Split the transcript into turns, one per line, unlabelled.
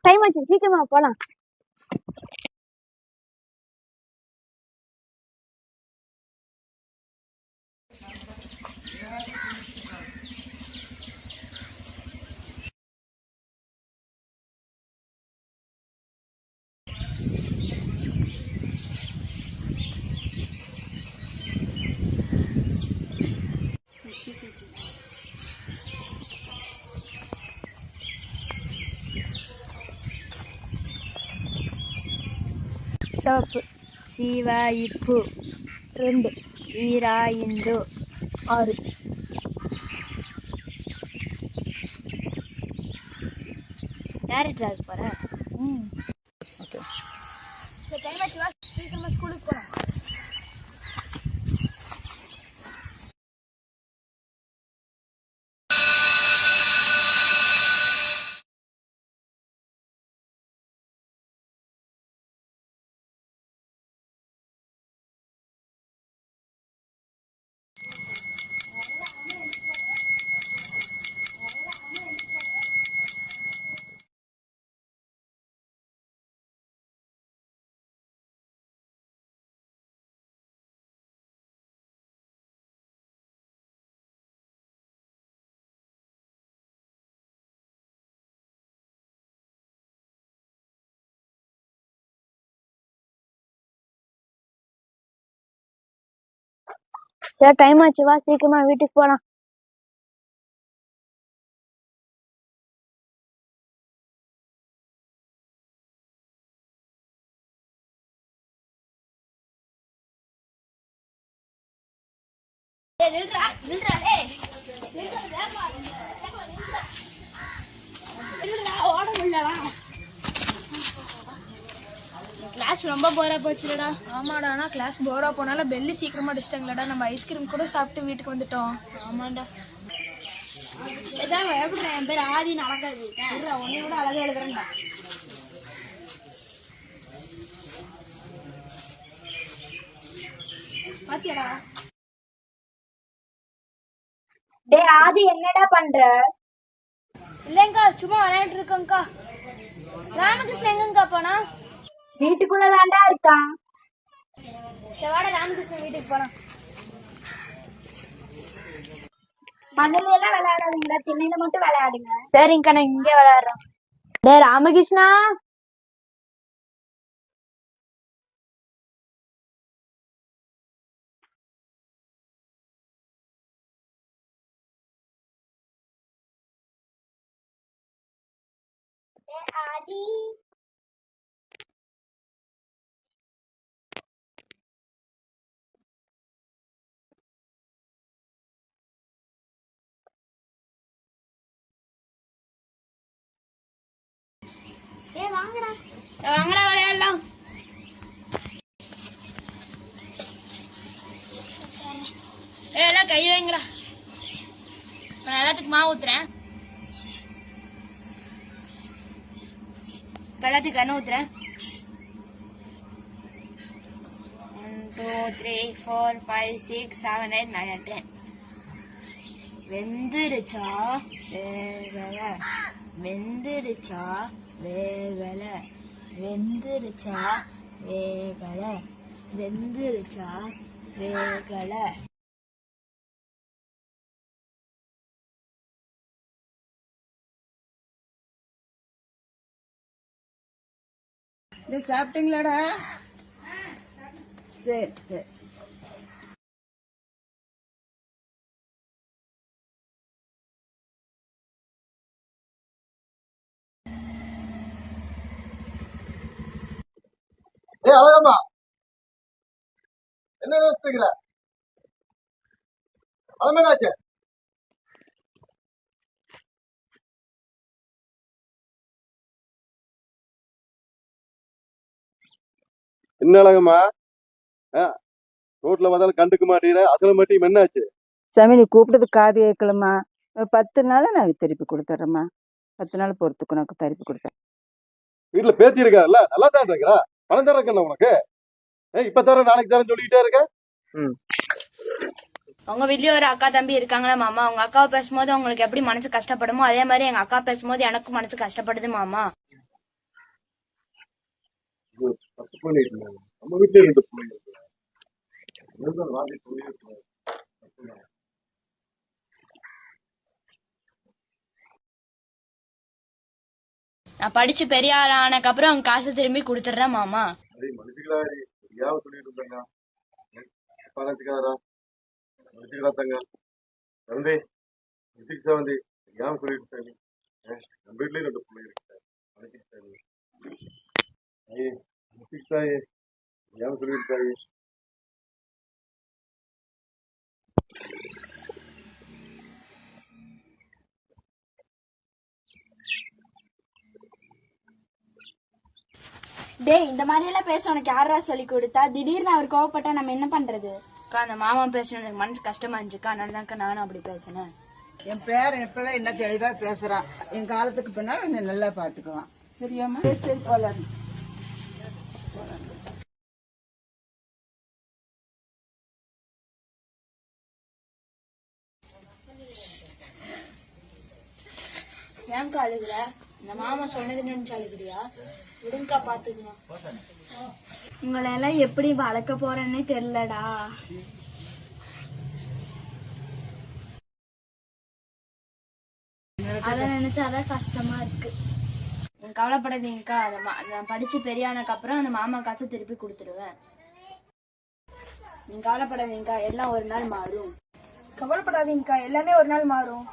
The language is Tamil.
டைம் ஆச்சு, சீக்கிரமா போலாம்.
సోపు శివాయిప్పు 2 ఈరాయిండు 6 யார் டிராஸ் போற? ஓகே சரி, டைம் ஆச்சு, வா சீக்கிரமா ஸ்கூலுக்கு போலாம்.
சரி, டைம் ஆச்சு, வா சீக்கிரமா வீட்டுக்கு போலாம்.
கிளாஸ் ரொம்ப போரா போச்சுலடா. ஆமாடா, ஆனால் கிளாஸ் போரா போனாலும் பெல்லி சீக்கிரமா அடிச்சிட்டாங்களடா. நம்ம ஐஸ்கிரீம் கூட சாப்பிட்டு வீட்டுக்கு வந்துட்டோம். ஆமாண்டா. ஏதாவது எப்படி என் பேர் ஆதின்னு அழகா எழுதிருக்கேன். உன்னை விட அழகா எழுதுறேன்டா. பாத்தியாடா?
டேய் ஆதி, என்னடா பண்ற?
இல்லைங்கக்கா, சும்மா விளையாண்டு இருக்கேங்க்கா. ராமகிருஷ்ணன் எங்கங்கக்கா போனா?
வீட்டுக்குள்ள தாண்டா இருக்கான்.
சரி வாடா, ராமகிருஷ்ணன் வீட்டுக்கு போலாம்.
மண்ணில எல்லாம் விளையாடாதீங்கடா, திண்ணையில மட்டும் விளையாடுங்க. சரிங்கக்கா, நான் இங்கே விளையாடுறேன். டேய் ராமகிருஷ்ணா, ஆதி
வாங்கடா விளையாடலாம். எல்லாம் கை வைங்கடா. நான் எல்லாத்துக்கும் மாவு ஊத்துறேன். எல்லாத்துக்கும் எண்ணெய் ஊத்துறேன். 1 2 3 4 5 6 7 8 9 10. வெந்துருச்சா வேகல, வெந்துருச்சா வேகல, வெந்துருச்சா வேகல, வெந்துருச்சா வேகல.
சாப்பிட்டீங்களாடா? சரி சரி.
அழகம்மா, என்ன நினைச்சுக்கிற? அழமேலாச்சு, என்ன அழகம்மா? ரோட்ல வந்தாலும் கண்டுக்க மாட்டேங்கிற, அசல மாட்டியும் என்னாச்சு?
சாமி, நீ கூப்பிட்டது காது கேட்கலம்மா. ஒரு 10 நாள் நான் திருப்பி கொடுத்துட்றேம்மா. 10 நாள் பொறுத்துக்கு நான் திருப்பி கொடுத்தேன்.
வீட்டுல பேத்தி இருக்காருல்ல, நல்லா தான் இருக்கிறா. பணம் தரக்கல உனக்கு. இப்ப தர நாளைக்கு தரேன்னு சொல்லிக்கிட்டே இருக்க.
உங்க வீட்லயும் ஒரு அக்கா தம்பி இருக்காங்களா மாமா? உங்க அக்காவை பேசும்போது உங்களுக்கு எப்படி மனசு கஷ்டப்படுமோ அதே மாதிரி எங்க அக்கா பேசும்போது எனக்கும் மனசு கஷ்டப்படுது மாமா.
தப்பு பண்ணிட்டு இருந்தாங்க. நம்ம வீட்டுல 2 பிள்ளைங்க இருக்கு. இதுதான் வாங்கி சொல்லியிருக்கோம்.
நான் படிச்சு பெரிய ஆள் ஆனதுக்கப்புறம் அவங்க காசை திரும்பி கொடுத்துட்றேன் மாமா.
அதே மன்னிச்சுக்கலாடி, தெரியாம சொல்லிட்டு இருந்தாங்க. பணத்துக்காரா மன்னிச்சுக்கலா தங்க. குழந்தை மன்னிச்சுக்கிட்டா வந்து தெரியாம சொல்லிட்டு இருக்காங்க. நம்ம வீட்லயும் 2 பிள்ளைங்க இருக்கு. மன்னிச்சுக்கிட்டாங்க. ஐயே மன்னிச்சுக்கிட்டாயே, தெரியாம சொல்லியிருக்காயே.
டேய், இந்த மாதிரி எல்லாம் பேச உனக்கு யாரா சொல்லி கொடுத்தா? திடீர்னு அவர் கோவப்பட்டா நம்ம என்ன பண்றது? அக்கா, அந்த மாமா பேசணும் எனக்கு மனசு கஷ்டமா இருந்துச்சுக்கா, அதனாலதான்க்கா நானும் அப்படி பேசினேன்.
என் பேரன் இப்பவே என்ன தெளிவா பேசுறான். என் காலத்துக்கு பின்னால என்ன நல்லா பாத்துக்குவான். சரியாம்மா? சரி போலாம்.
ஏன்க்கா அழுகுற? இந்த மாமா சொன்னது நினைச்சு அழுகுறியா? விடுங்கக்கா, பாத்துக்கலாம். உங்களை எல்லாம் எப்படி வளர்க்க போறேன்னே தெரியலடா. அத நினைச்சாதான் கஷ்டமா இருக்கு. நீங்க கவலைப்படாதீங்கக்கா, நான் படிச்சு பெரியானக்கு அப்புறம் அந்த மாமா காசை திருப்பி கொடுத்துருவேன். நீங்க கவலைப்படாதீங்கக்கா, எல்லாம் ஒரு நாள் மாறும்.
கவலைப்படாதீங்கக்கா, எல்லாமே ஒரு நாள் மாறும்.